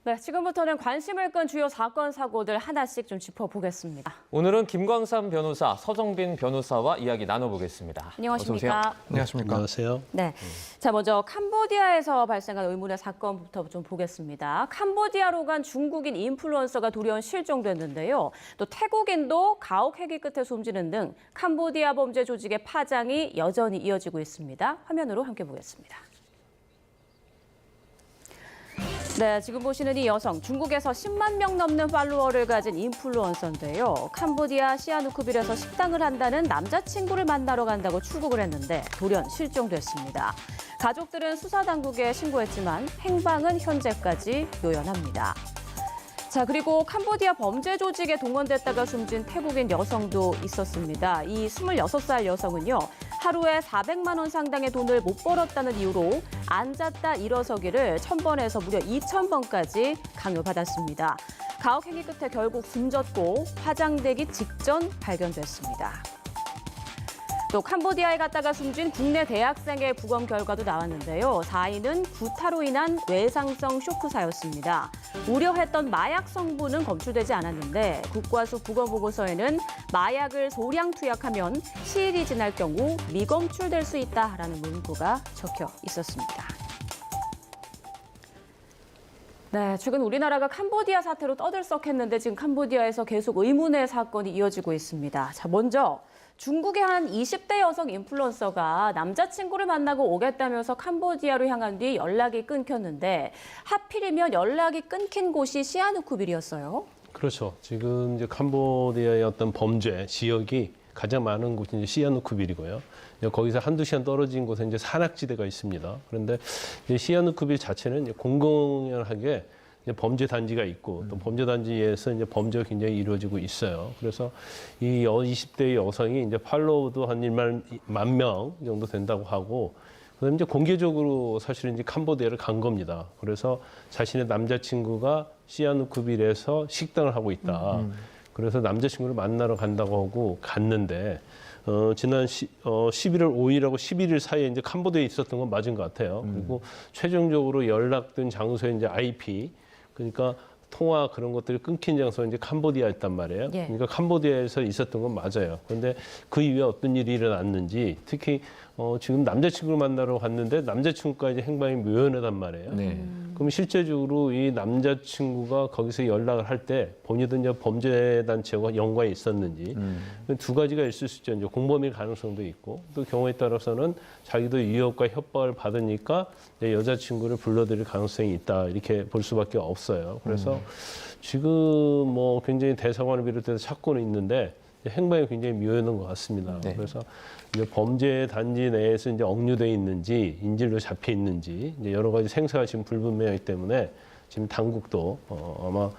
네, 지금부터는 관심을 끈 주요 사건, 사고들 하나씩 좀 짚어보겠습니다. 오늘은 김광삼 변호사, 서정빈 변호사와 이야기 나눠보겠습니다. 안녕하십니까? 안녕하십니까? 안녕하세요. 네, 자 먼저 캄보디아에서 발생한 의문의 사건부터 좀 보겠습니다. 캄보디아로 간 중국인 인플루언서가 돌연 실종됐는데요. 또 태국인도 가혹 행위 끝에 숨지는 등 캄보디아 범죄 조직의 파장이 여전히 이어지고 있습니다. 화면으로 함께 보겠습니다. 네, 지금 보시는 이 여성, 중국에서 10만 명 넘는 팔로워를 가진 인플루언서인데요. 캄보디아 시아누쿠빌에서 식당을 한다는 남자친구를 만나러 간다고 출국을 했는데 돌연 실종됐습니다. 가족들은 수사당국에 신고했지만 행방은 현재까지 묘연합니다. 자, 그리고 캄보디아 범죄 조직에 동원됐다가 숨진 태국인 여성도 있었습니다. 이 26살 여성은요, 하루에 400만 원 상당의 돈을 못 벌었다는 이유로 앉았다 일어서기를 1000번에서 무려 2000번까지 강요받았습니다. 가혹 행위 끝에 결국 숨졌고 화장되기 직전 발견됐습니다. 또 캄보디아에 갔다가 숨진 국내 대학생의 부검 결과도 나왔는데요. 사인은 구타로 인한 외상성 쇼크사였습니다. 우려했던 마약 성분은 검출되지 않았는데 국과수 부검 보고서에는 마약을 소량 투약하면 시일이 지날 경우 미검출될 수 있다라는 문구가 적혀 있었습니다. 네, 최근 우리나라가 캄보디아 사태로 떠들썩했는데 지금 캄보디아에서 계속 의문의 사건이 이어지고 있습니다. 자, 먼저 중국의 한 20대 여성 인플루언서가 남자친구를 만나고 오겠다면서 캄보디아로 향한 뒤 연락이 끊겼는데 하필이면 연락이 끊긴 곳이 시아누쿠빌이었어요. 그렇죠. 지금 이제 캄보디아의 어떤 범죄 지역이 가장 많은 곳이 이제 시아누쿠빌이고요. 거기서 한두 시간 떨어진 곳에 이제 산악지대가 있습니다. 그런데 이제 시아누쿠빌 자체는 이제 공공연하게 이제 범죄 단지가 있고 또 범죄 단지에서 이제 범죄가 굉장히 이루어지고 있어요. 그래서 이 20대의 여성이 이제 팔로워도 한 1만 명 정도 된다고 하고 그다음에 이제 공개적으로 사실은 이제 캄보디아를 간 겁니다. 그래서 자신의 남자친구가 시아누쿠빌에서 식당을 하고 있다. 그래서 남자친구를 만나러 간다고 하고 갔는데 지난 11월 5일하고 11일 사이에 이제 캄보디아에 있었던 건 맞은 것 같아요. 그리고 최종적으로 연락된 장소에 이제 IP 그러니까 통화 그런 것들이 끊긴 장소가 이제 캄보디아였단 말이에요. 예. 그러니까 캄보디아에서 있었던 건 맞아요. 그런데 그 이후에 어떤 일이 일어났는지 특히 지금 남자친구를 만나러 갔는데 남자친구까지 행방이 묘연하단 말이에요. 네. 그럼 실제적으로 이 남자친구가 거기서 연락을 할 때 본인도 이제 범죄 단체와 연관이 있었는지 두 가지가 있을 수 있죠. 이제 공범일 가능성도 있고 또 경우에 따라서는 자기도 위협과 협박을 받으니까 내 여자친구를 불러들일 가능성이 있다 이렇게 볼 수밖에 없어요. 그래서 지금 뭐 굉장히 대사관을 비롯해서 찾고는 있는데 행방이 굉장히 묘연한 것 같습니다. 네. 그래서 이제 범죄 단지 내에서 이제 억류돼 있는지 인질로 잡혀 있는지 이제 여러 가지 생사가 지금 불분명하기 때문에 지금 당국도 아마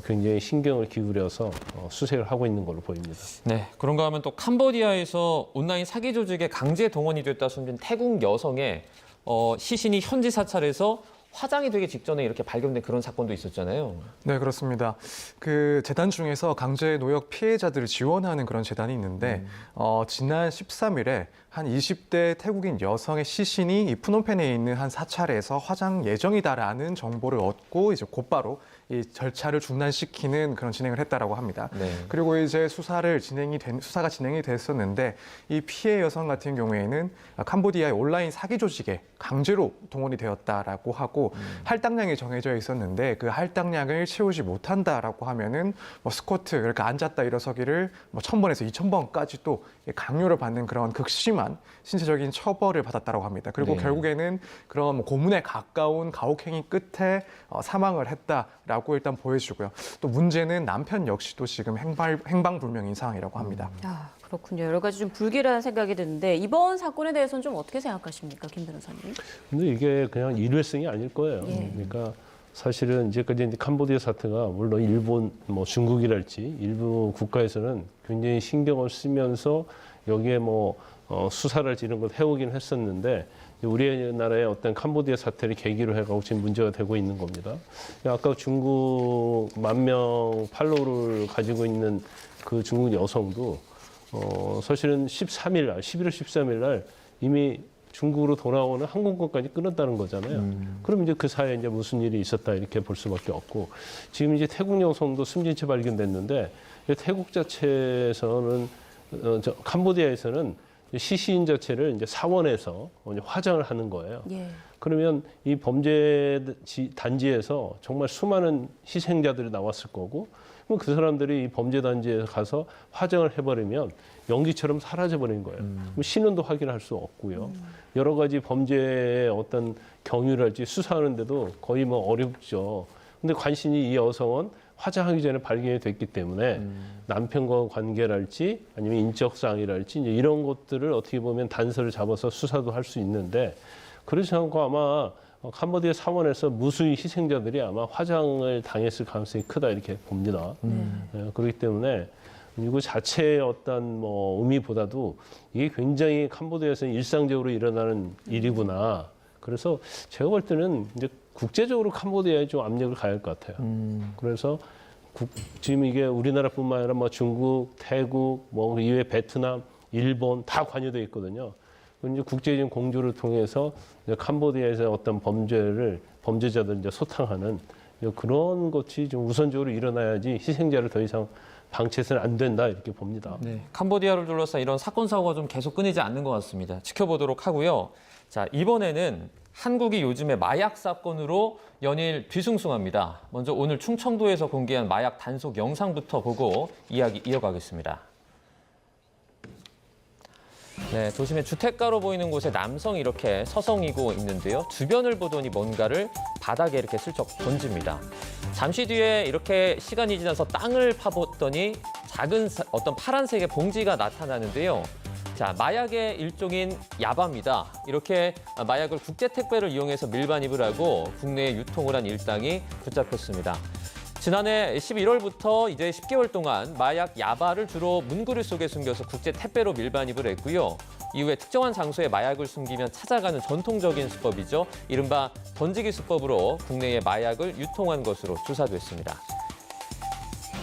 굉장히 신경을 기울여서 수색을 하고 있는 걸로 보입니다. 네, 그런가 하면 또 캄보디아에서 온라인 사기 조직에 강제 동원이 됐다 숨진 태국 여성의 시신이 현지 사찰에서 화장이 되기 직전에 이렇게 발견된 그런 사건도 있었잖아요. 네, 그렇습니다. 그 재단 중에서 강제 노역 피해자들을 지원하는 그런 재단이 있는데 지난 13일에 한 20대 태국인 여성의 시신이 이 프놈펜에 있는 한 사찰에서 화장 예정이다라는 정보를 얻고 이제 곧바로 이 절차를 중단시키는 그런 진행을 했다라고 합니다. 네. 그리고 이제 수사가 진행이 됐었는데 이 피해 여성 같은 경우에는 캄보디아의 온라인 사기 조직에 강제로 동원이 되었다라고 하고 할당량이 정해져 있었는데 그 할당량을 채우지 못한다라고 하면은 뭐 스쿼트 그러니까 앉았다 일어서기를 뭐 1000번에서 2000번까지 또 강요를 받는 그런 극심한 신체적인 처벌을 받았다라고 합니다. 그리고 네. 결국에는 그런 뭐 고문에 가까운 가혹행위 끝에 사망을 했다라고 일단 보여주고요. 또 문제는 남편 역시도 지금 행방불명인 상황이라고 합니다. 아, 그렇군요. 여러 가지 좀 불길한 생각이 드는데 이번 사건에 대해서는 좀 어떻게 생각하십니까, 김 변호사님? 근데 이게 그냥 일회성이 아닐 거예요. 예. 그러니까 사실은 이제까지 이제 캄보디아 사태가 물론 일본, 뭐 중국이랄지 일부 국가에서는 굉장히 신경을 쓰면서 여기에 뭐 수사랄지 이런 걸 해오긴 했었는데 우리나라의 어떤 캄보디아 사태를 계기로 해가지고 지금 문제가 되고 있는 겁니다. 아까 중국 10,000명 팔로우를 가지고 있는 그 중국 여성도 사실은 11월 13일 날 이미 중국으로 돌아오는 항공권까지 끊었다는 거잖아요. 그럼 이제 그 사이에 이제 무슨 일이 있었다 이렇게 볼 수밖에 없고 지금 이제 태국 여성도 숨진 채 발견됐는데 태국 자체에서는 캄보디아에서는 시신 자체를 이제 사원에서 이제 화장을 하는 거예요. 예. 그러면 이 범죄 단지에서 정말 수많은 희생자들이 나왔을 거고 그럼 그 사람들이 이 범죄 단지에 가서 화장을 해버리면 연기처럼 사라져버린 거예요. 그럼 신원도 확인할 수 없고요. 여러 가지 범죄의 어떤 경위랄지 수사하는데도 거의 뭐 어렵죠. 근데 간신히 이 여성은 화장하기 전에 발견이 됐기 때문에 남편과 관계랄지 아니면 인적사항이랄지 이제 이런 것들을 어떻게 보면 단서를 잡아서 수사도 할 수 있는데 그렇지 않고 아마 캄보디아 사원에서 무수히 희생자들이 아마 화장을 당했을 가능성이 크다 이렇게 봅니다. 그렇기 때문에 이거 자체의 어떤 뭐 의미보다도 이게 굉장히 캄보디아에서는 일상적으로 일어나는 일이구나. 그래서 제가 볼 때는 이제 국제적으로 캄보디아에 좀 압력을 가할 것 같아요. 그래서 지금 이게 우리나라뿐만 아니라 뭐 중국, 태국, 뭐 이외 베트남, 일본 다 관여돼 있거든요. 이제 국제적인 공조를 통해서 이제 캄보디아에서 어떤 범죄자들 이제 소탕하는 그런 것이 좀 우선적으로 일어나야지 희생자를 더 이상 방치해서는 안 된다 이렇게 봅니다. 네, 캄보디아를 둘러싼 이런 사건 사고가 좀 계속 끊이지 않는 것 같습니다. 지켜보도록 하고요. 자, 이번에는 한국이 요즘에 마약 사건으로 연일 뒤숭숭합니다. 먼저 오늘 충청도에서 공개한 마약 단속 영상부터 보고 이야기 이어가겠습니다. 네, 도심의 주택가로 보이는 곳에 남성이 이렇게 서성이고 있는데요. 주변을 보더니 뭔가를 바닥에 이렇게 슬쩍 던집니다. 잠시 뒤에 이렇게 시간이 지나서 땅을 파보더니 작은 어떤 파란색의 봉지가 나타나는데요. 자, 마약의 일종인 야바입니다. 이렇게 마약을 국제 택배를 이용해서 밀반입을 하고 국내에 유통을 한 일당이 붙잡혔습니다. 지난해 11월부터 이제 10개월 동안 마약 야바를 주로 문구류 속에 숨겨서 국제 택배로 밀반입을 했고요. 이후에 특정한 장소에 마약을 숨기면 찾아가는 전통적인 수법이죠. 이른바 던지기 수법으로 국내에 마약을 유통한 것으로 조사됐습니다.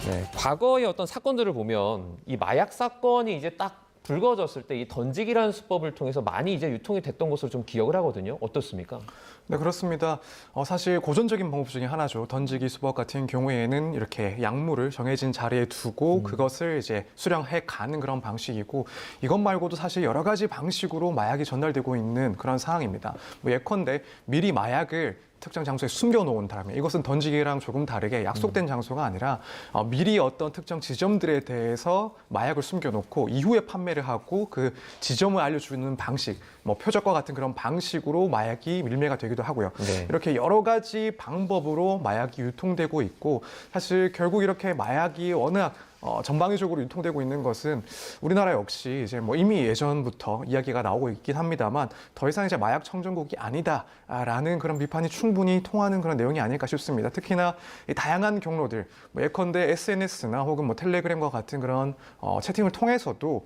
네, 과거의 어떤 사건들을 보면 이 마약 사건이 이제 딱 불거졌을 때 이 던지기라는 수법을 통해서 많이 이제 유통이 됐던 것으로 좀 기억을 하거든요. 어떻습니까? 네, 그렇습니다. 사실 고전적인 방법 중에 하나죠. 던지기 수법 같은 경우에는 이렇게 약물을 정해진 자리에 두고 그것을 이제 수령해 가는 그런 방식이고 이것 말고도 사실 여러 가지 방식으로 마약이 전달되고 있는 그런 상황입니다. 뭐 예컨대 미리 마약을 특정 장소에 숨겨놓은다면 이것은 던지기랑 조금 다르게 약속된 장소가 아니라 미리 어떤 특정 지점들에 대해서 마약을 숨겨놓고 이후에 판매를 하고 그 지점을 알려주는 방식, 뭐 표적과 같은 그런 방식으로 마약이 밀매가 되기도 하고요. 네. 이렇게 여러 가지 방법으로 마약이 유통되고 있고 사실 결국 이렇게 마약이 워낙 전방위적으로 유통되고 있는 것은 우리나라 역시 이제 뭐 이미 예전부터 이야기가 나오고 있긴 합니다만 더 이상 이제 마약 청정국이 아니다라는 그런 비판이 충분히 통하는 그런 내용이 아닐까 싶습니다. 특히나 이 다양한 경로들, 뭐 예컨대 SNS나 혹은 뭐 텔레그램과 같은 그런 채팅을 통해서도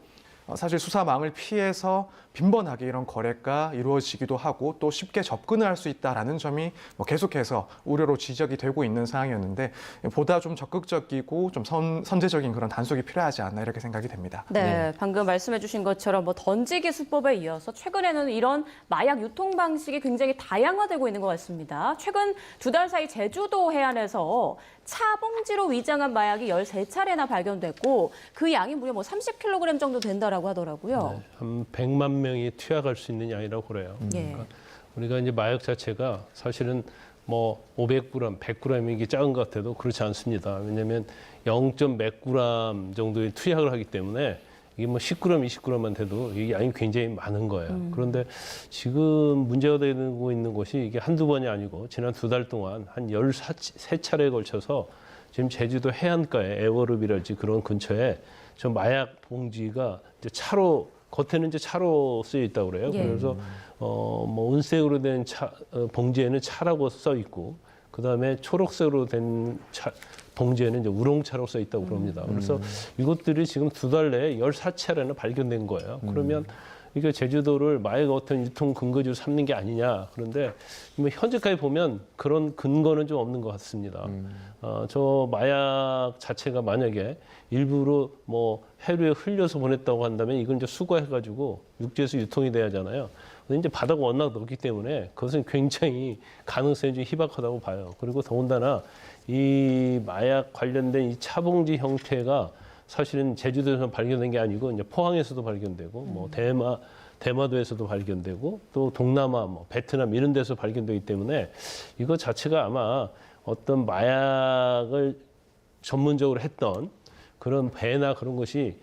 사실 수사망을 피해서 빈번하게 이런 거래가 이루어지기도 하고 또 쉽게 접근을 할 수 있다라는 점이 뭐 계속해서 우려로 지적이 되고 있는 상황이었는데 보다 좀 적극적이고 좀 선제적인 그런 단속이 필요하지 않나 이렇게 생각이 됩니다. 네, 방금 말씀해 주신 것처럼 뭐 던지기 수법에 이어서 최근에는 이런 마약 유통 방식이 굉장히 다양화되고 있는 것 같습니다. 최근 2달 사이 제주도 해안에서 차 봉지로 위장한 마약이 13차례나 발견됐고 그 양이 무려 뭐 30kg 정도 된다라고 하더라고요. 네, 한 100만 명이 투약할 수 있는 양이라고 그래요. 예. 우리가 이제 마약 자체가 사실은 뭐 500g, 100g이 이게 작은 것 같아도 그렇지 않습니다. 왜냐하면 0.몇 g 정도의 투약을 하기 때문에 이게 뭐 10g, 20g만 돼도 이 양이 굉장히 많은 거예요. 그런데 지금 문제가 되고 있는 것이 이게 한두 번이 아니고 지난 2달 동안 한 13차례에 걸쳐서 지금 제주도 해안가에 애월읍이랄지 그런 근처에 저 마약 봉지가 이제 차로 겉에는 이제 차로 쓰여 있다고 그래요. 예. 그래서 뭐 은색으로 된 봉지에는 차라고 써 있고 그다음에 초록색으로 된 봉지에는 이제 우롱차라고 써 있다고 그럽니다. 그래서 이것들이 지금 2달 내에 14차례나 발견된 거예요. 그러면 이게 제주도를 마약 어떤 유통 근거지로 삼는 게 아니냐. 그런데 뭐 현재까지 보면 그런 근거는 좀 없는 것 같습니다. 저 마약 자체가 만약에 일부러 뭐 해류에 흘려서 보냈다고 한다면 이건 이제 수거해가지고 육지에서 유통이 돼야 하잖아요. 근데 이제 바다가 워낙 높기 때문에 그것은 굉장히 가능성이 좀 희박하다고 봐요. 그리고 더군다나 이 마약 관련된 이 차봉지 형태가 사실은 제주도에서 발견된 게 아니고 이제 포항에서도 발견되고 뭐 대마도에서도 발견되고 또 동남아, 뭐 베트남 이런 데서 발견되기 때문에 이거 자체가 아마 어떤 마약을 전문적으로 했던 그런 배나 그런 것이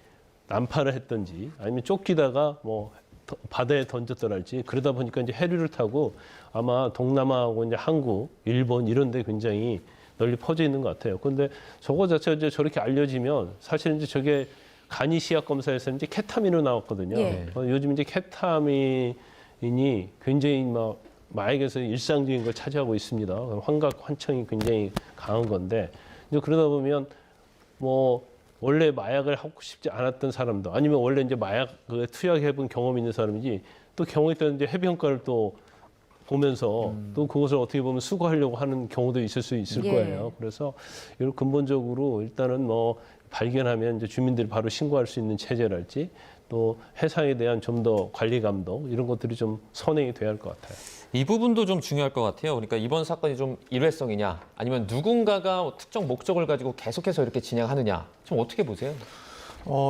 난파를 했던지 아니면 쫓기다가 뭐 바다에 던졌더랄지 그러다 보니까 이제 해류를 타고 아마 동남아하고 이제 한국, 일본 이런 데 굉장히 널리 퍼져 있는 것 같아요. 그런데 저거 자체가 이제 저렇게 알려지면 사실 이제 저게 간이 시약 검사에서 이제 케타민으로 나왔거든요. 예. 요즘 이제 케타민이 굉장히 막 마약에서 일상적인 걸 차지하고 있습니다. 환각, 환청이 굉장히 강한 건데 이제 그러다 보면 뭐 원래 마약을 하고 싶지 않았던 사람도 아니면 원래 이제 마약에 투약해본 경험이 있는 사람이지 또 경험이 있다는 이제 해변가를 또 보면서 또 그것을 어떻게 보면 수거하려고 하는 경우도 있을 수 있을 예. 거예요. 그래서 이런 근본적으로 일단은 뭐 발견하면 이제 주민들이 바로 신고할 수 있는 체제랄지 또 해상에 대한 좀 더 관리 감독 이런 것들이 좀 선행이 돼야 할 것 같아요. 이 부분도 좀 중요할 것 같아요. 그러니까 이번 사건이 좀 일회성이냐 아니면 누군가가 특정 목적을 가지고 계속해서 이렇게 진행하느냐 좀 어떻게 보세요?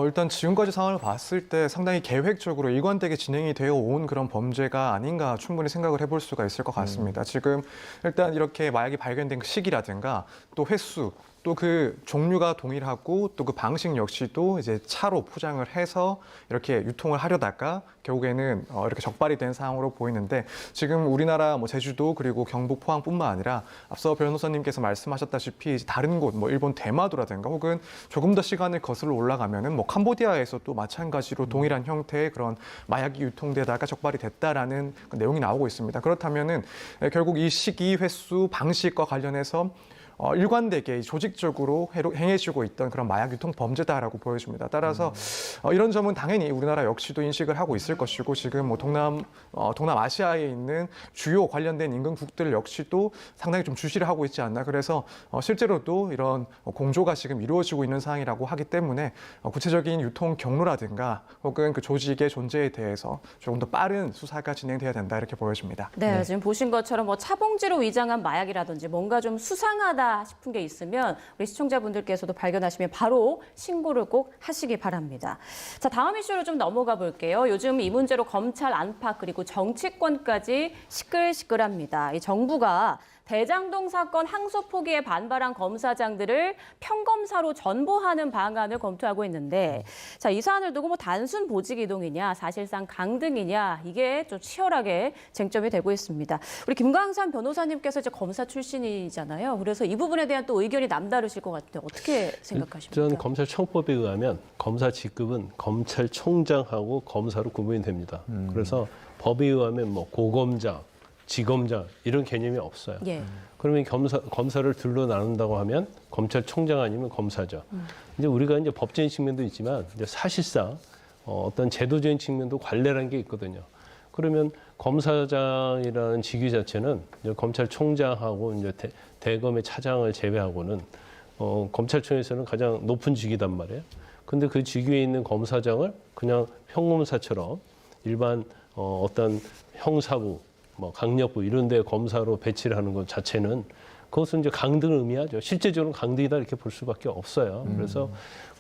일단 지금까지 상황을 봤을 때 상당히 계획적으로 일관되게 진행이 되어 온 그런 범죄가 아닌가 충분히 생각을 해볼 수가 있을 것 같습니다. 지금 일단 이렇게 마약이 발견된 그 시기라든가 또 횟수 또 그 종류가 동일하고 또 그 방식 역시도 이제 차로 포장을 해서 이렇게 유통을 하려다가 결국에는 이렇게 적발이 된 상황으로 보이는데 지금 우리나라 뭐 제주도 그리고 경북 포항뿐만 아니라 앞서 변호사님께서 말씀하셨다시피 다른 곳 뭐 일본 대마도라든가 혹은 조금 더 시간을 거슬러 올라가면은 뭐 캄보디아에서 또 마찬가지로 동일한 형태의 그런 마약이 유통되다가 적발이 됐다라는 그 내용이 나오고 있습니다. 그렇다면은 결국 이 시기, 횟수, 방식과 관련해서 일관되게 조직적으로 행해지고 있던 그런 마약 유통 범죄다라고 보여집니다. 따라서 이런 점은 당연히 우리나라 역시도 인식을 하고 있을 것이고 지금 뭐 동남아시아에 있는 주요 관련된 인근국들 역시도 상당히 좀 주시를 하고 있지 않나. 그래서 실제로도 이런 공조가 지금 이루어지고 있는 상황이라고 하기 때문에 구체적인 유통 경로라든가 혹은 그 조직의 존재에 대해서 조금 더 빠른 수사가 진행돼야 된다 이렇게 보여집니다. 네, 지금 보신 것처럼 뭐 차봉지로 위장한 마약이라든지 뭔가 좀 수상하다 싶은 게 있으면 우리 시청자분들께서도 발견하시면 바로 신고를 꼭 하시기 바랍니다. 자, 다음 이슈로 좀 넘어가 볼게요. 요즘 이 문제로 검찰 안팎 그리고 정치권까지 시끌시끌합니다. 이 정부가 대장동 사건 항소 포기에 반발한 검사장들을 평검사로 전보하는 방안을 검토하고 있는데, 자, 이 사안을 두고 뭐 단순 보직 이동이냐, 사실상 강등이냐, 이게 좀 치열하게 쟁점이 되고 있습니다. 우리 김광산 변호사님께서 이제 검사 출신이잖아요. 그래서 이 부분에 대한 또 의견이 남다르실 것 같은데 어떻게 생각하십니까? 일단 검찰청법에 의하면 검사 직급은 검찰총장하고 검사로 구분이 됩니다. 그래서 법에 의하면 뭐 고검장, 지검장 이런 개념이 없어요. 예. 그러면 검사를 둘로 나눈다고 하면 검찰총장 아니면 검사죠. 이제 우리가 이제 법적인 측면도 있지만 이제 사실상 어떤 제도적인 측면도 관례라는 게 있거든요. 그러면 검사장이라는 직위 자체는 이제 검찰총장하고 이제 대검의 차장을 제외하고는 검찰청에서는 가장 높은 직위단 말이에요. 근데 그 직위에 있는 검사장을 그냥 평검사처럼 일반 어떤 형사부 뭐 강력부 이런 데 검사로 배치를 하는 것 자체는 그것은 이제 강등을 의미하죠. 실제적으로 강등이다 이렇게 볼 수밖에 없어요. 그래서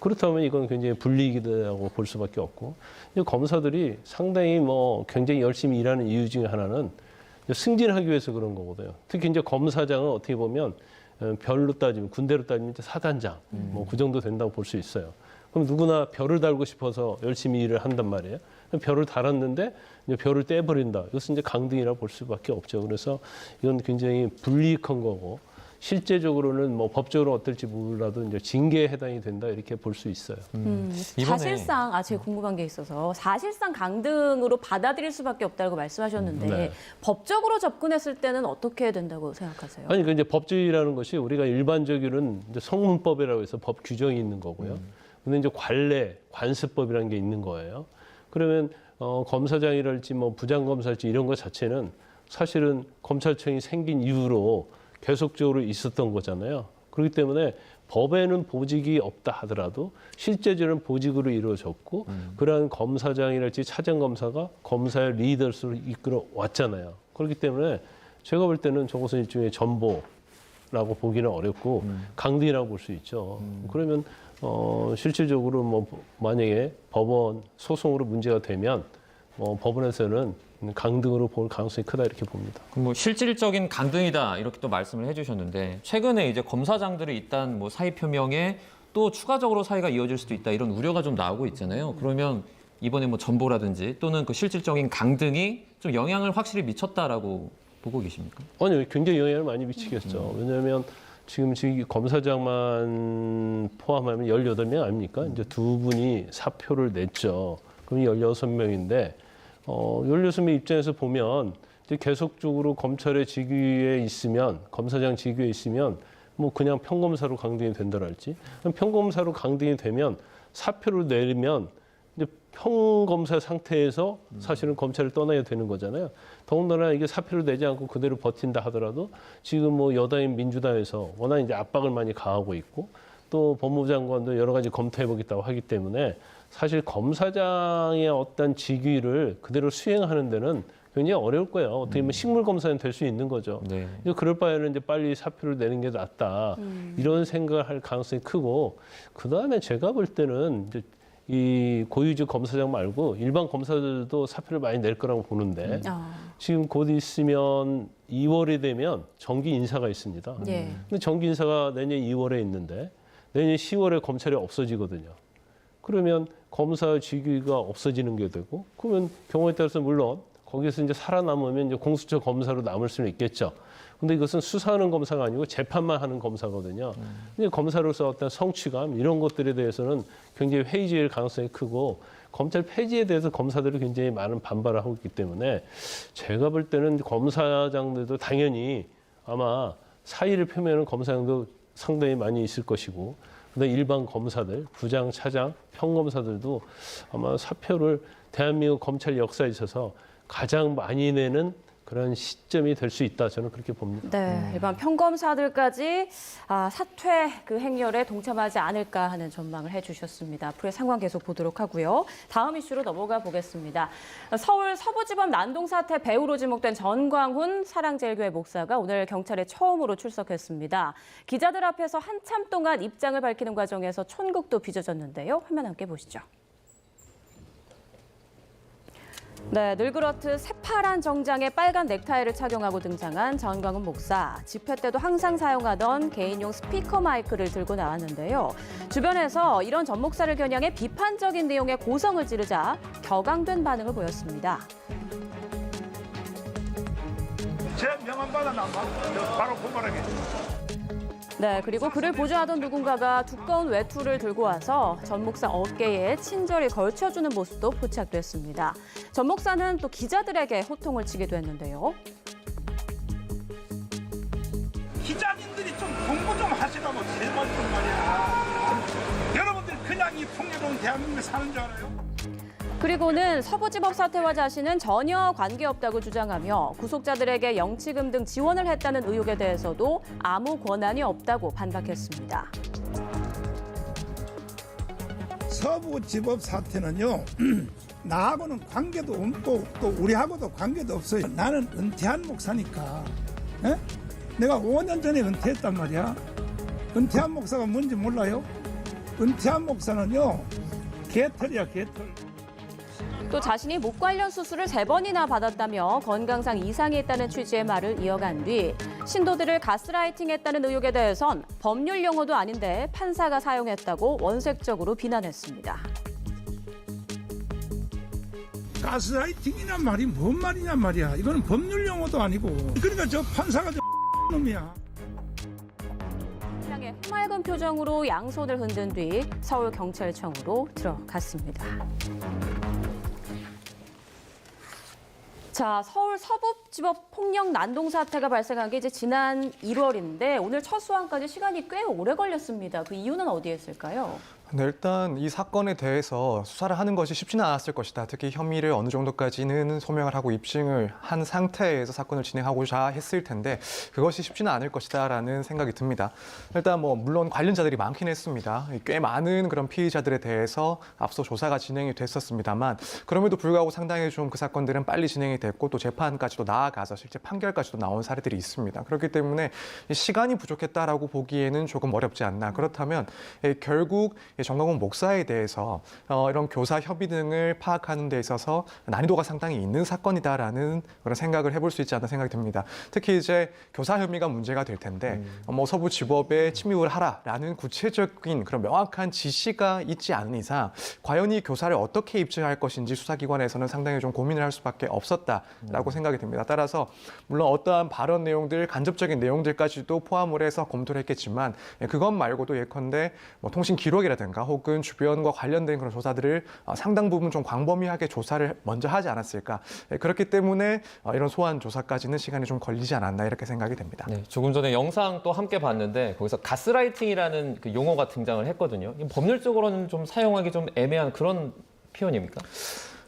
그렇다면 이건 굉장히 불리하다고 볼 수밖에 없고 검사들이 상당히 뭐 굉장히 열심히 일하는 이유 중에 하나는 승진하기 위해서 그런 거거든요. 특히 이제 검사장은 어떻게 보면 별로 따지면 군대로 따지면 이제 사단장 뭐 그 정도 된다고 볼 수 있어요. 그럼 누구나 별을 달고 싶어서 열심히 일을 한단 말이에요. 별을 달았는데 이제 별을 떼버린다. 이것은 이제 강등이라고 볼 수밖에 없죠. 그래서 이건 굉장히 불이익한 거고 실제적으로는 뭐 법적으로 어떨지 몰라도 이제 징계에 해당이 된다 이렇게 볼 수 있어요. 사실상 제가 궁금한 게 있어서 사실상 강등으로 받아들일 수밖에 없다고 말씀하셨는데 네. 법적으로 접근했을 때는 어떻게 된다고 생각하세요? 아니 그 이제 법적이라는 것이 우리가 일반적으로는 이제 성문법이라고 해서 법 규정이 있는 거고요. 근데 이제 관례, 관습법이라는 게 있는 거예요. 그러면 검사장이랄지 뭐 부장검사랄지 이런 것 자체는 사실은 검찰청이 생긴 이후로 계속적으로 있었던 거잖아요. 그렇기 때문에 법에는 보직이 없다 하더라도 실제적으로는 보직으로 이루어졌고 그러한 검사장이랄지 차장검사가 검사의 리더스로 이끌어 왔잖아요. 그렇기 때문에 제가 볼 때는 저것은 일종의 전보라고 보기는 어렵고 강등이라고 볼 수 있죠. 그러면 실질적으로 뭐 만약에 법원 소송으로 문제가 되면 법원에서는 강등으로 볼 가능성이 크다 이렇게 봅니다. 뭐 실질적인 강등이다 이렇게 또 말씀을 해주셨는데 최근에 이제 검사장들이 일단 뭐 사의 표명에 또 추가적으로 사의가 이어질 수도 있다 이런 우려가 좀 나오고 있잖아요. 그러면 이번에 뭐 전보라든지 또는 그 실질적인 강등이 좀 영향을 확실히 미쳤다라고 보고 계십니까? 아니요, 굉장히 영향을 많이 미치겠죠. 왜냐하면 지금 검사장만 포함하면 18명 아닙니까? 이제 두 분이 사표를 냈죠. 그럼 16명인데 16명 입장에서 보면 이제 계속적으로 검찰의 직위에 있으면 검사장 직위에 있으면 뭐 그냥 평검사로 강등이 된다랄지 평검사로 강등이 되면 사표를 내리면 이제 평검사 상태에서 사실은 검찰을 떠나야 되는 거잖아요. 더군다나 이게 사표를 내지 않고 그대로 버틴다 하더라도 지금 뭐 여당인 민주당에서 워낙 이제 압박을 많이 가하고 있고 또 법무부 장관도 여러 가지 검토해보겠다고 하기 때문에 사실 검사장의 어떤 직위를 그대로 수행하는 데는 굉장히 어려울 거예요. 어떻게 보면 식물 검사는 될 수 있는 거죠. 네. 그럴 바에는 이제 빨리 사표를 내는 게 낫다. 이런 생각을 할 가능성이 크고 그 다음에 제가 볼 때는 이제 이 고위직 검사장 말고 일반 검사들도 사표를 많이 낼 거라고 보는데 지금 곧 있으면 2월이 되면 정기 인사가 있습니다. 예. 근데 정기 인사가 내년 2월에 있는데 내년 10월에 검찰이 없어지거든요. 그러면 검사 직위가 없어지는 게 되고 그러면 경우에 따라서 물론 거기서 이제 살아남으면 이제 공수처 검사로 남을 수는 있겠죠. 근데 이것은 수사하는 검사가 아니고 재판만 하는 검사거든요. 근데 검사로서 어떤 성취감 이런 것들에 대해서는 굉장히 회의적일 가능성이 크고 검찰 폐지에 대해서 검사들이 굉장히 많은 반발을 하고 있기 때문에 제가 볼 때는 검사장들도 당연히 아마 사의를 표명하는 검사장도 상당히 많이 있을 것이고 그다음에 일반 검사들, 부장, 차장, 평검사들도 아마 사표를 대한민국 검찰 역사에 있어서 가장 많이 내는 그런 시점이 될 수 있다. 저는 그렇게 봅니다. 네, 일반 평검사들까지 사퇴 그 행렬에 동참하지 않을까 하는 전망을 해주셨습니다. 앞으로의 상황 계속 보도록 하고요. 다음 이슈로 넘어가 보겠습니다. 서울 서부지법 난동 사태 배우로 지목된 전광훈 사랑제일교회 목사가 오늘 경찰에 처음으로 출석했습니다. 기자들 앞에서 한참 동안 입장을 밝히는 과정에서 촌극도 빚어졌는데요. 화면 함께 보시죠. 네, 늘 그렇듯 새파란 정장에 빨간 넥타이를 착용하고 등장한 전광훈 목사. 집회 때도 항상 사용하던 개인용 스피커 마이크를 들고 나왔는데요. 주변에서 이런 전 목사를 겨냥해 비판적인 내용의 고성을 지르자 격앙된 반응을 보였습니다. 제 명함 받아놔 바로 고발하겠습니다. 네, 그리고 그를 보좌하던 누군가가 두꺼운 외투를 들고 와서 전 목사 어깨에 친절히 걸쳐주는 모습도 포착됐습니다. 전 목사는 또 기자들에게 호통을 치기도 했는데요. 기자님들이 좀 공부 좀 하시라고 제발 좀 말이야. 여러분들 그냥 이 풍요로운 대한민국에 사는 줄 알아요? 그리고는 서부지법 사태와 자신은 전혀 관계없다고 주장하며 구속자들에게 영치금 등 지원을 했다는 의혹에 대해서도 아무 권한이 없다고 반박했습니다. 서부지법 사태는요. 나하고는 관계도 없고 또 우리하고도 관계도 없어요. 나는 은퇴한 목사니까. 에? 내가 5년 전에 은퇴했단 말이야. 은퇴한 목사가 뭔지 몰라요? 은퇴한 목사는요. 개털이야 개털. 또 자신이 목 관련 수술을 3번이나 받았다며 건강상 이상이 있다는 취지의 말을 이어간 뒤 신도들을 가스라이팅했다는 의혹에 대해선 법률 용어도 아닌데 판사가 사용했다고 원색적으로 비난했습니다. 가스라이팅이란 말이 뭔 말이냐 말이야. 이거는 법률 용어도 아니고. 그러니까 저 판사가 저 놈이야. 향해 해맑은 표정으로 양손을 흔든 뒤 서울경찰청으로 들어갔습니다. 자, 서울 서부지법 폭력 난동 사태가 발생한 게 이제 지난 1월인데 오늘 첫 소환까지 시간이 꽤 오래 걸렸습니다. 그 이유는 어디에 있을까요? 네, 일단 이 사건에 대해서 수사를 하는 것이 쉽지는 않았을 것이다. 특히 혐의를 어느 정도까지는 소명을 하고 입증을 한 상태에서 사건을 진행하고자 했을 텐데 그것이 쉽지는 않을 것이다라는 생각이 듭니다. 일단 물론 관련자들이 많긴 했습니다. 꽤 많은 그런 피의자들에 대해서 앞서 조사가 진행이 됐었습니다만 그럼에도 불구하고 상당히 좀 그 사건들은 빨리 진행이 됐고 또 재판까지도 나아가서 실제 판결까지도 나온 사례들이 있습니다. 그렇기 때문에 시간이 부족했다라고 보기에는 조금 어렵지 않나. 그렇다면 결국 정광훈 목사에 대해서 이런 교사 협의 등을 파악하는 데 있어서 난이도가 상당히 있는 사건이다라는 그런 생각을 해볼 수 있지 않나 생각이 듭니다. 특히 이제 교사 혐의가 문제가 될 텐데 서부지법에 침입을 하라라는 구체적인 그런 명확한 지시가 있지 않은 이상 과연 이 교사를 어떻게 입증할 것인지 수사기관에서는 상당히 좀 고민을 할 수밖에 없었다라고 생각이 듭니다. 따라서 물론 어떠한 발언 내용들, 간접적인 내용들까지도 포함을 해서 검토를 했겠지만 그것 말고도 예컨대 통신 기록이라든가 혹은 주변과 관련된 그런 조사들을 상당 부분 좀 광범위하게 조사를 먼저 하지 않았을까. 그렇기 때문에 이런 소환 조사까지는 시간이 좀 걸리지 않았나 이렇게 생각이 됩니다. 네, 조금 전에 영상 또 함께 봤는데 거기서 가스라이팅이라는 그 용어가 등장을 했거든요. 법률적으로는 좀 사용하기 좀 애매한 그런 표현입니까?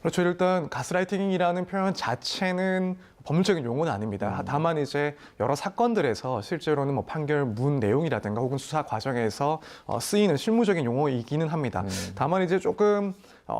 그렇죠. 일단 가스라이팅이라는 표현 자체는 법률적인 용어는 아닙니다. 다만 이제 여러 사건들에서 실제로는 판결문 내용이라든가 혹은 수사 과정에서 쓰이는 실무적인 용어이기는 합니다. 다만 이제 조금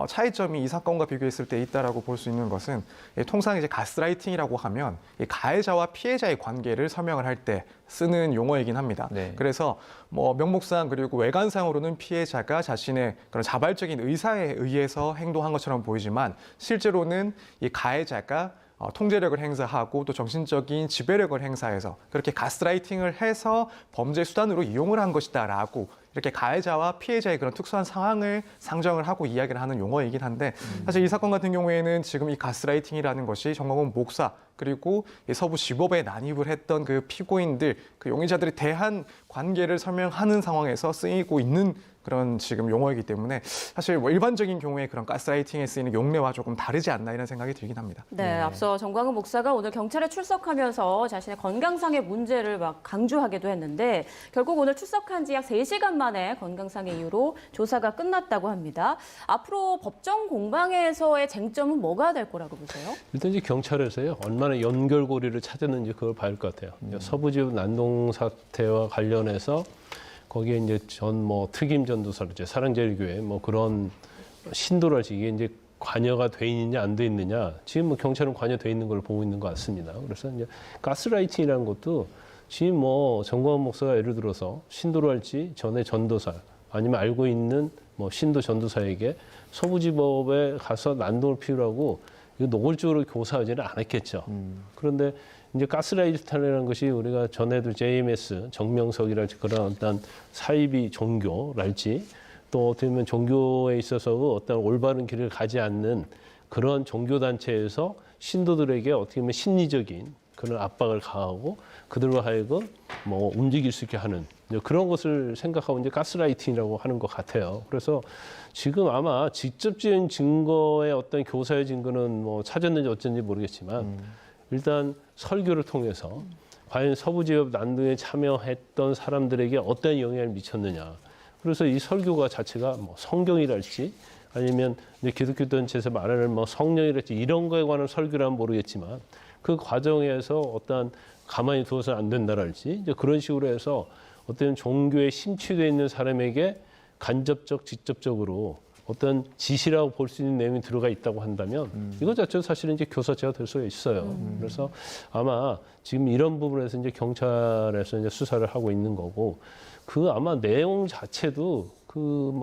차이점이 이 사건과 비교했을 때 있다라고 볼 수 있는 것은 통상 이제 가스라이팅이라고 하면 가해자와 피해자의 관계를 설명을 할 때 쓰는 용어이긴 합니다. 네. 그래서 명목상 그리고 외관상으로는 피해자가 자신의 그런 자발적인 의사에 의해서 행동한 것처럼 보이지만 실제로는 이 가해자가 통제력을 행사하고 또 정신적인 지배력을 행사해서 그렇게 가스라이팅을 해서 범죄 수단으로 이용을 한 것이다라고 이렇게 가해자와 피해자의 그런 특수한 상황을 상정을 하고 이야기를 하는 용어이긴 한데 사실 이 사건 같은 경우에는 지금 이 가스라이팅이라는 것이 정광훈 목사 그리고 이 서부지법에 난입을 했던 그 피고인들, 그 용의자들에 대한 관계를 설명하는 상황에서 쓰이고 있는 그런 지금 용어이기 때문에 사실 일반적인 경우에 그런 가스라이팅에 쓰이는 용례와 조금 다르지 않나 이런 생각이 들긴 합니다. 네, 앞서 정광훈 목사가 오늘 경찰에 출석하면서 자신의 건강상의 문제를 막 강조하기도 했는데 결국 오늘 출석한 지 약 3시간 만에 건강상의 이유로 조사가 끝났다고 합니다. 앞으로 법정 공방에서의 쟁점은 뭐가 될 거라고 보세요? 일단 이제 경찰에서요 얼마나 연결고리를 찾았는지 그걸 봐야 할 것 같아요. 서부지법 난동 사태와 관련해서 거기에 이제 특임 전도사로제 사랑제일교회 그런 신도랄지 이게 이제 관여가 돼 있느냐 안 돼 있느냐 지금 경찰은 관여돼 있는 걸 보고 있는 것 같습니다. 그래서 이제 가스라이팅이라는 것도 지금 정광훈 목사가 예를 들어서 신도로 할지 전에 전도사 아니면 알고 있는 신도 전도사에게 서부지법에 가서 난동을 피우라고 이거 노골적으로 교사하지는 않았겠죠. 그런데 이제 가스라이팅이라는 것이 우리가 전에도 JMS, 정명석이랄지 그런 어떤 사이비 종교랄지 또 어떻게 보면 종교에 있어서 어떤 올바른 길을 가지 않는 그런 종교단체에서 신도들에게 어떻게 보면 심리적인 그런 압박을 가하고 그들과 하여금 움직일 수 있게 하는 그런 것을 생각하고 이제 가스라이팅이라고 하는 것 같아요. 그래서 지금 아마 직접적인 증거의 어떤 교사의 증거는 찾았는지 어쩐지 모르겠지만 일단 설교를 통해서 과연 서부지법 난동에 참여했던 사람들에게 어떤 영향을 미쳤느냐. 그래서 이 설교가 자체가 성경이랄지 아니면 기독교 단체에서 말하는 성령이랄지 이런 거에 관한 설교라면 모르겠지만 그 과정에서 어떤 가만히 두어서는 안 된다랄지 이제 그런 식으로 해서 어떤 종교에 심취되어 있는 사람에게 간접적, 직접적으로 어떤 지시라고 볼 수 있는 내용이 들어가 있다고 한다면 이것 자체도 사실은 이제 교사죄가 될 수가 있어요. 그래서 아마 지금 이런 부분에서 이제 경찰에서 이제 수사를 하고 있는 거고 그 아마 내용 자체도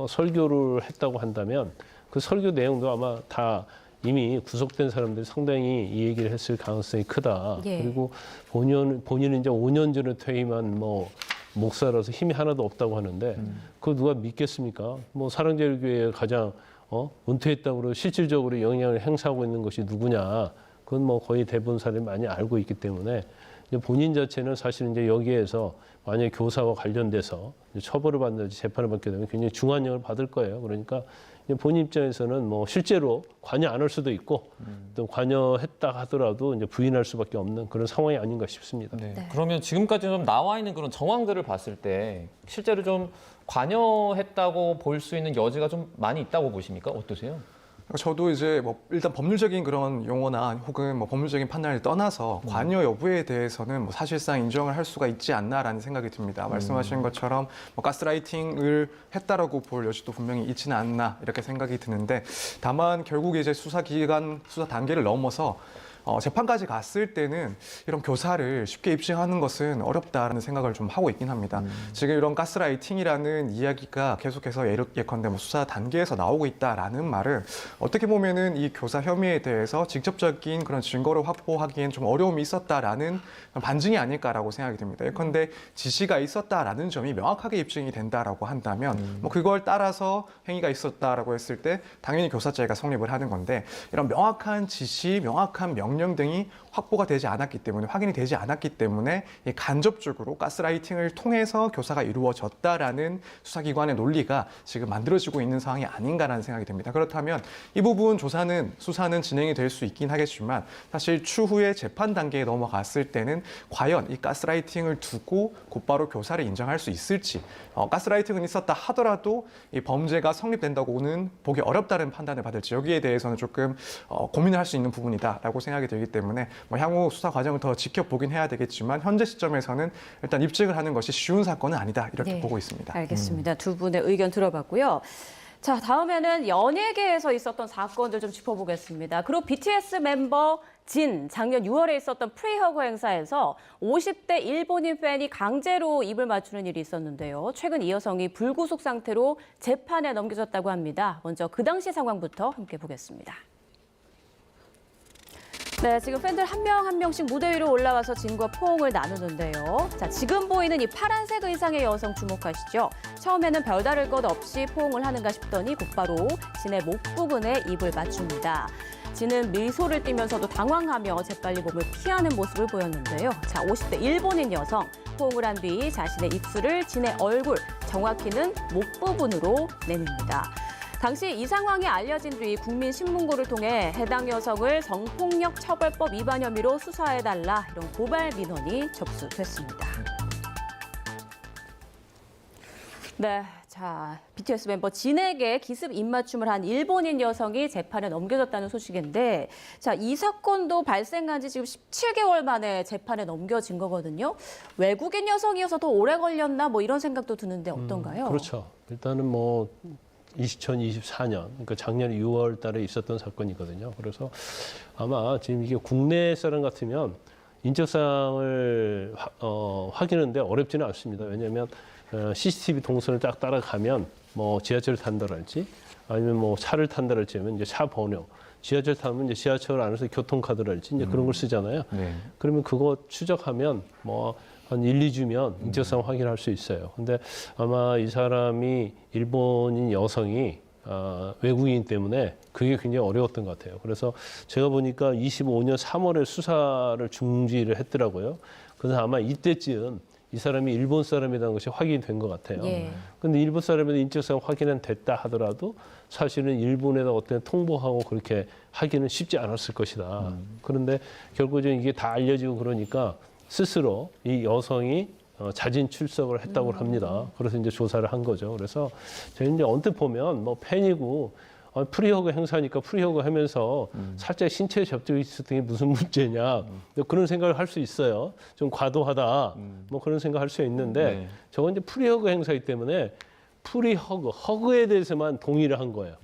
설교를 했다고 한다면 그 설교 내용도 아마 다 이미 구속된 사람들이 상당히 이 얘기를 했을 가능성이 크다. 예. 그리고 본인은 이제 5년 전에 퇴임한 목사라서 힘이 하나도 없다고 하는데 그거 누가 믿겠습니까? 사랑제일교회에 가장 은퇴했다고 그러고 실질적으로 영향을 행사하고 있는 것이 누구냐? 그건 거의 대부분 사람이 많이 알고 있기 때문에 이제 본인 자체는 사실 이제 여기에서 만약에 교사와 관련돼서 이제 처벌을 받는지 재판을 받게 되면 굉장히 중한형을 받을 거예요. 그러니까 이제 본인 입장에서는 뭐 실제로 관여 안 할 수도 있고 또 관여했다 하더라도 이제 부인할 수밖에 없는 그런 상황이 아닌가 싶습니다. 네. 그러면 지금까지 좀 나와 있는 그런 정황들을 봤을 때 실제로 좀 관여했다고 볼 수 있는 여지가 좀 많이 있다고 보십니까? 어떠세요? 저도 이제 뭐 일단 법률적인 그런 용어나 혹은 뭐 법률적인 판단을 떠나서 관여 여부에 대해서는 뭐 사실상 인정을 할 수가 있지 않나라는 생각이 듭니다. 말씀하신 것처럼 뭐 가스라이팅을 했다라고 볼 여지도 분명히 있지는 않나 이렇게 생각이 드는데, 다만 결국 이제 수사 기간, 수사 단계를 넘어서 재판까지 갔을 때는 이런 교사를 쉽게 입증하는 것은 어렵다라는 생각을 좀 하고 있긴 합니다. 지금 이런 가스라이팅이라는 이야기가 계속해서 예컨대 뭐 수사 단계에서 나오고 있다라는 말은 어떻게 보면은 이 교사 혐의에 대해서 직접적인 그런 증거를 확보하기엔 좀 어려움이 있었다라는 반증이 아닐까라고 생각이 듭니다. 예컨대 지시가 있었다라는 점이 명확하게 입증이 된다라고 한다면 뭐 그걸 따라서 행위가 있었다라고 했을 때 당연히 교사죄가 성립을 하는 건데, 이런 명확한 지시, 명확한 명령 등이 확보가 되지 않았기 때문에, 확인이 되지 않았기 때문에 간접적으로 가스라이팅을 통해서 교사가 이루어졌다라는 수사기관의 논리가 지금 만들어지고 있는 상황이 아닌가라는 생각이 듭니다. 그렇다면 이 부분 수사는 진행이 될 수 있긴 하겠지만, 사실 추후에 재판 단계에 넘어갔을 때는 과연 이 가스라이팅을 두고 곧바로 교사를 인정할 수 있을지, 가스라이팅은 있었다 하더라도 이 범죄가 성립된다고는 보기 어렵다는 판단을 받을지, 여기에 대해서는 조금 고민을 할 수 있는 부분이다라고 생각이 들기 때문에 뭐 향후 수사 과정을 더 지켜보긴 해야 되겠지만, 현재 시점에서는 일단 입증을 하는 것이 쉬운 사건은 아니다 이렇게 네, 보고 있습니다. 알겠습니다. 두 분의 의견 들어봤고요. 자, 다음에는 연예계에서 있었던 사건들 좀 짚어보겠습니다. 그룹 BTS 멤버 진, 작년 6월에 있었던 프리허그 행사에서 50대 일본인 팬이 강제로 입을 맞추는 일이 있었는데요. 최근 이 여성이 불구속 상태로 재판에 넘겨졌다고 합니다. 먼저 그 당시 상황부터 함께 보겠습니다. 네, 지금 팬들 한 명 한 명씩 무대 위로 올라와서 진과 포옹을 나누는데요. 자, 지금 보이는 이 파란색 의상의 여성 주목하시죠? 처음에는 별다를 것 없이 포옹을 하는가 싶더니 곧바로 진의 목 부분에 입을 맞춥니다. 진은 미소를 띠면서도 당황하며 재빨리 몸을 피하는 모습을 보였는데요. 자, 50대 일본인 여성, 포옹을 한 뒤 자신의 입술을 진의 얼굴, 정확히는 목 부분으로 내밉니다. 당시 이 상황이 알려진 뒤 국민신문고를 통해 해당 여성을 성폭력 처벌법 위반 혐의로 수사해달라, 이런 고발 민원이 접수됐습니다. 네, 자, BTS 멤버 진에게 기습 입맞춤을 한 일본인 여성이 재판에 넘겨졌다는 소식인데, 자, 이 사건도 발생한 지 지금 17개월 만에 재판에 넘겨진 거거든요. 외국인 여성이어서 더 오래 걸렸나 뭐 이런 생각도 드는데 어떤가요? 그렇죠. 일단은 뭐 2024년, 그러니까 작년 6월 달에 있었던 사건이거든요. 그래서 아마 지금 이게 국내 사람 같으면 인적사항을 확인하는데 어렵지는 않습니다. 왜냐하면 CCTV 동선을 딱 따라가면 뭐 지하철을 탄다랄지 아니면 뭐 차를 탄다랄지 하면 이제 차 번호, 지하철 타면 이제 지하철 안에서 교통카드랄지 이제 그런 걸 쓰잖아요. 네. 그러면 그거 추적하면 뭐 한 1, 2주면 인적사항 확인할 수 있어요. 근데 아마 이 사람이 일본인 여성이 외국인 때문에 그게 굉장히 어려웠던 것 같아요. 그래서 제가 보니까 25년 3월에 수사를 중지를 했더라고요. 그래서 아마 이때쯤 이 사람이 일본 사람이라는 것이 확인된 것 같아요. 예. 근데 일본 사람의 인적사항 확인은 됐다 하더라도 사실은 일본에다 어떤 통보하고 그렇게 하기는 쉽지 않았을 것이다. 그런데 결국은 이게 다 알려지고 그러니까 스스로 이 여성이 자진 출석을 했다고 합니다. 그래서 이제 조사를 한 거죠. 그래서 저희 이제 언뜻 보면 뭐 팬이고 프리허그 행사니까 프리허그 하면서 살짝 신체 접촉이 있었던 게 무슨 문제냐. 그런 생각을 할 수 있어요. 좀 과도하다. 뭐 그런 생각을 할 수 있는데 네. 저건 이제 프리허그 행사이기 때문에 프리허그, 허그에 대해서만 동의를 한 거예요.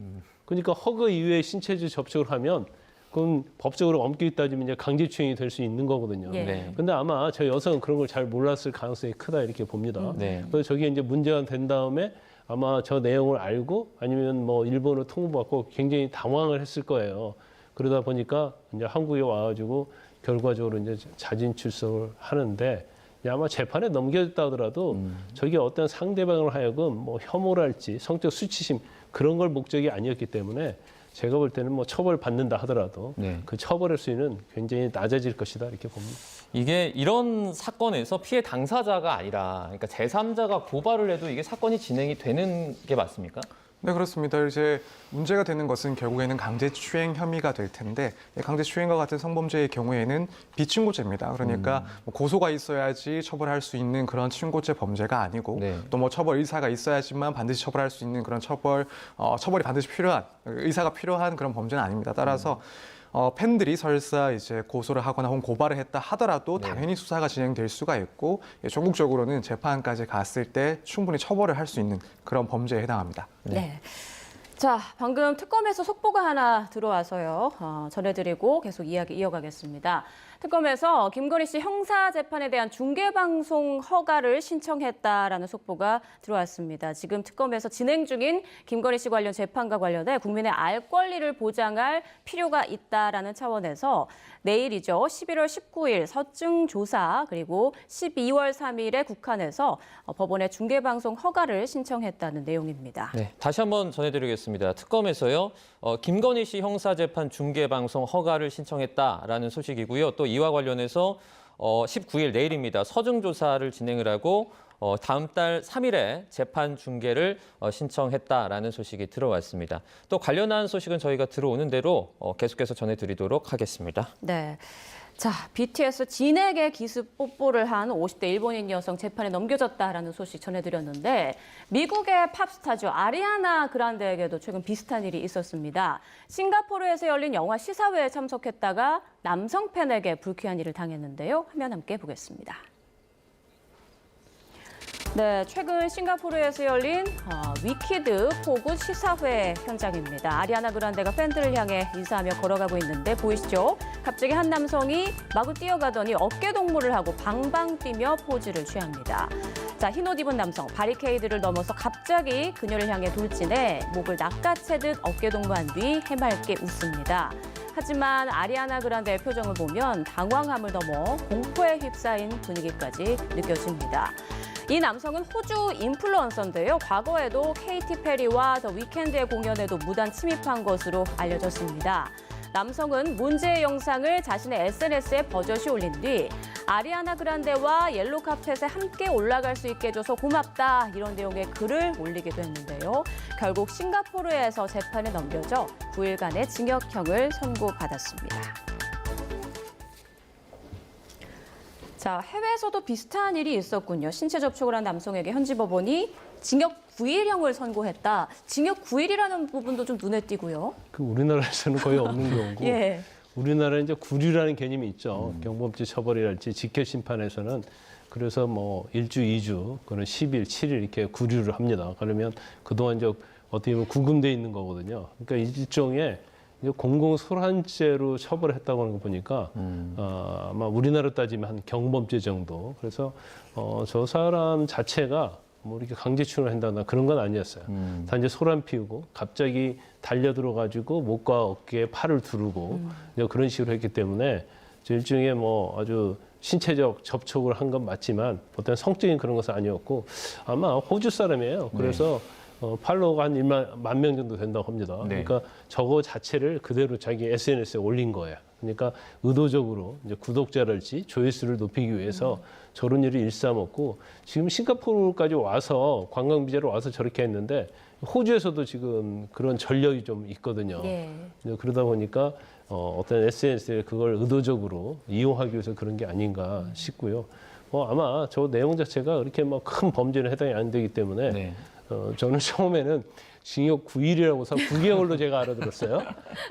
그러니까 허그 이외에 신체적 접촉을 하면 그건 법적으로 엄격히 따지면 이제 강제추행이 될 수 있는 거거든요. 예. 네. 근데 아마 저 여성은 그런 걸 잘 몰랐을 가능성이 크다 이렇게 봅니다. 네. 그래서 저게 이제 문제가 된 다음에 아마 저 내용을 알고 아니면 뭐 일본어로 통보받고 굉장히 당황을 했을 거예요. 그러다 보니까 이제 한국에 와가지고 결과적으로 이제 자진 출석을 하는데 아마 재판에 넘겨졌다 하더라도 저게 어떤 상대방을 하여금 뭐 혐오랄지 성적 수치심 그런 걸 목적이 아니었기 때문에 제가 볼 때는 뭐 처벌 받는다 하더라도 네. 그 처벌의 수위는 굉장히 낮아질 것이다 이렇게 봅니다. 이게 이런 사건에서 피해 당사자가 아니라 그러니까 제3자가 고발을 해도 이게 사건이 진행이 되는 게 맞습니까? 네, 그렇습니다. 이제 문제가 되는 것은 결국에는 강제추행 혐의가 될 텐데 강제추행과 같은 성범죄의 경우에는 비친고죄입니다. 그러니까 뭐 고소가 있어야지 처벌할 수 있는 그런 친고죄 범죄가 아니고 네. 또 뭐 처벌 의사가 있어야지만 반드시 처벌할 수 있는 그런 처벌이 반드시 필요한 의사가 필요한 그런 범죄는 아닙니다. 따라서 팬들이 설사 이제 고소를 하거나 혹은 고발을 했다 하더라도 네. 당연히 수사가 진행될 수가 있고 전국적으로는 재판까지 갔을 때 충분히 처벌을 할 수 있는 그런 범죄에 해당합니다. 네. 자, 방금 특검에서 속보가 하나 들어와서요. 전해드리고 계속 이야기 이어가겠습니다. 특검에서 김건희 씨 형사 재판에 대한 중계방송 허가를 신청했다라는 속보가 들어왔습니다. 지금 특검에서 진행 중인 김건희 씨 관련 재판과 관련해 국민의 알 권리를 보장할 필요가 있다라는 차원에서 내일이죠. 11월 19일 서증 조사 그리고 12월 3일에 국한에서 법원에 중계방송 허가를 신청했다는 내용입니다. 네, 다시 한번 전해드리겠습니다. 특검에서요, 김건희 씨 형사재판 중계방송 허가를 신청했다라는 소식이고요. 또 이와 관련해서 19일 내일입니다. 서증조사를 진행을 하고 다음 달 3일에 재판 중계를 신청했다라는 소식이 들어왔습니다. 또 관련한 소식은 저희가 들어오는 대로 계속해서 전해드리도록 하겠습니다. 네. 자, BTS 진에게 기습 뽀뽀를 한 50대 일본인 여성 재판에 넘겨졌다라는 소식 전해드렸는데 미국의 팝스타죠. 아리아나 그란데에게도 최근 비슷한 일이 있었습니다. 싱가포르에서 열린 영화 시사회에 참석했다가 남성 팬에게 불쾌한 일을 당했는데요. 화면 함께 보겠습니다. 네, 최근 싱가포르에서 열린 위키드 포굿 시사회 현장입니다. 아리아나 그란데가 팬들을 향해 인사하며 걸어가고 있는데 보이시죠? 갑자기 한 남성이 마구 뛰어가더니 어깨 동무를 하고 방방 뛰며 포즈를 취합니다. 자, 흰옷 입은 남성, 바리케이드를 넘어서 갑자기 그녀를 향해 돌진해 목을 낚아채듯 어깨 동무한 뒤 해맑게 웃습니다. 하지만 아리아나 그란데의 표정을 보면 당황함을 넘어 공포에 휩싸인 분위기까지 느껴집니다. 이 남성은 호주 인플루언서인데요. 과거에도 케이티 페리와 더 위켄드의 공연에도 무단 침입한 것으로 알려졌습니다. 남성은 문제의 영상을 자신의 SNS에 버젓이 올린 뒤 아리아나 그란데와 옐로 카펫에 함께 올라갈 수 있게 해줘서 고맙다 이런 내용의 글을 올리기도 했는데요. 결국 싱가포르에서 재판에 넘겨져 9일간의 징역형을 선고받았습니다. 자, 해외에서도 비슷한 일이 있었군요. 신체 접촉을 한 남성에게 현지 법원이 징역 9일형을 선고했다. 징역 9일이라는 부분도 좀 눈에 띄고요. 그 우리나라에서는 거의 없는 경우고 예. 우리나라에 이제 구류라는 개념이 있죠. 경범죄 처벌이랄지 직결 심판에서는 그래서 뭐 1주, 2주, 그런 10일, 7일 이렇게 구류를 합니다. 그러면 그동안 이제 어떻게 보면 구금돼 있는 거거든요. 그러니까 일종의 공공소란죄로 처벌했다고 하는 거 보니까 아마 우리나라 따지면 한 경범죄 정도. 그래서 저 사람 자체가 뭐 이렇게 강제추행을 한다거나 그런 건 아니었어요. 단지 소란 피우고 갑자기 달려들어가지고 목과 어깨에 팔을 두르고 그런 식으로 했기 때문에 일종의 뭐 아주 신체적 접촉을 한 건 맞지만 어떤 성적인 그런 것은 아니었고 아마 호주 사람이에요. 그래서 팔로워가 한 1만 명 정도 된다고 합니다. 네. 그러니까 저거 자체를 그대로 자기 SNS에 올린 거예요. 그러니까 의도적으로 이제 구독자랄지 조회수를 높이기 위해서 저런 일을 일삼았고 지금 싱가포르까지 와서 관광 비자로 와서 저렇게 했는데 호주에서도 지금 그런 전력이 좀 있거든요. 예. 그러다 보니까 어떤 SNS에 그걸 의도적으로 이용하기 위해서 그런 게 아닌가 싶고요. 아마 저 내용 자체가 그렇게 뭐 큰 범죄는 해당이 안 되기 때문에 네. 저는 처음에는 징역 9일이라고 해서 9개월로 제가 알아들었어요.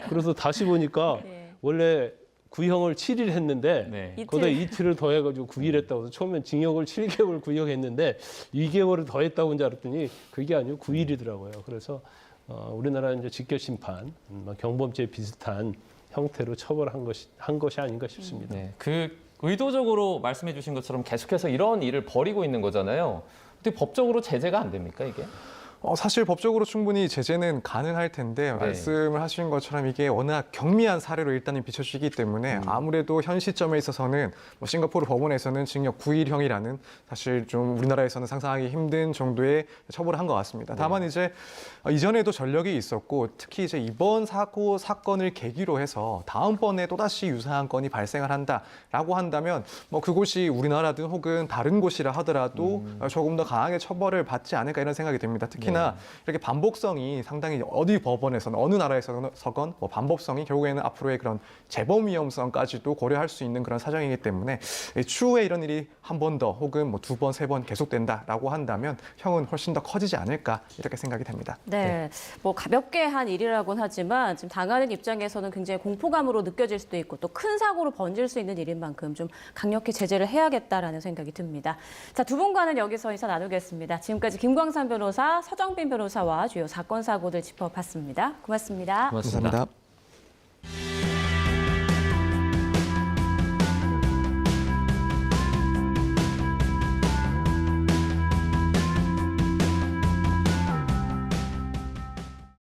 그래서 다시 보니까 네. 원래 구형을 7일 했는데 네. 거기다 이틀을 더해가지고 9일 했다고 해서 처음엔 징역을 7개월 구형했는데 2개월을 더했다고 줄 알았더니 그게 아니고 9일이더라고요. 그래서 우리나라 이제 직결 심판, 경범죄 비슷한 형태로 처벌한 것이 아닌가 싶습니다. 네, 그 의도적으로 말씀해 주신 것처럼 계속해서 이런 일을 벌이고 있는 거잖아요. 근데 법적으로 제재가 안 됩니까, 이게? 사실 법적으로 충분히 제재는 가능할 텐데 말씀을 하신 것처럼 이게 워낙 경미한 사례로 일단은 비춰지기 때문에 아무래도 현 시점에 있어서는 뭐 싱가포르 법원에서는 징역 9일형이라는 사실 좀 우리나라에서는 상상하기 힘든 정도의 처벌을 한 것 같습니다. 다만 이제 이전에도 전력이 있었고 특히 이제 이번 사건을 계기로 해서 다음번에 또다시 유사한 건이 발생을 한다라고 한다면 뭐 그곳이 우리나라든 혹은 다른 곳이라 하더라도 조금 더 강하게 처벌을 받지 않을까 이런 생각이 듭니다. 특히나 이렇게 반복성이 상당히 어디 법원에서는 어느 나라에서건 뭐 반복성이 결국에는 앞으로의 그런 재범 위험성까지도 고려할 수 있는 그런 사정이기 때문에 추후에 이런 일이 한 번 더 혹은 뭐 2번, 3번 계속된다라고 한다면 형은 훨씬 더 커지지 않을까 이렇게 생각이 됩니다. 네, 뭐 가볍게 한 일이라고는 하지만 지금 당하는 입장에서는 굉장히 공포감으로 느껴질 수도 있고 또 큰 사고로 번질 수 있는 일인 만큼 좀 강력히 제재를 해야겠다라는 생각이 듭니다. 자, 두 분과는 여기서 인사 나누겠습니다. 지금까지 김광산 변호사, 서정빈 변호사와 주요 사건 사고들 짚어봤습니다. 고맙습니다. 고맙습니다. 감사합니다.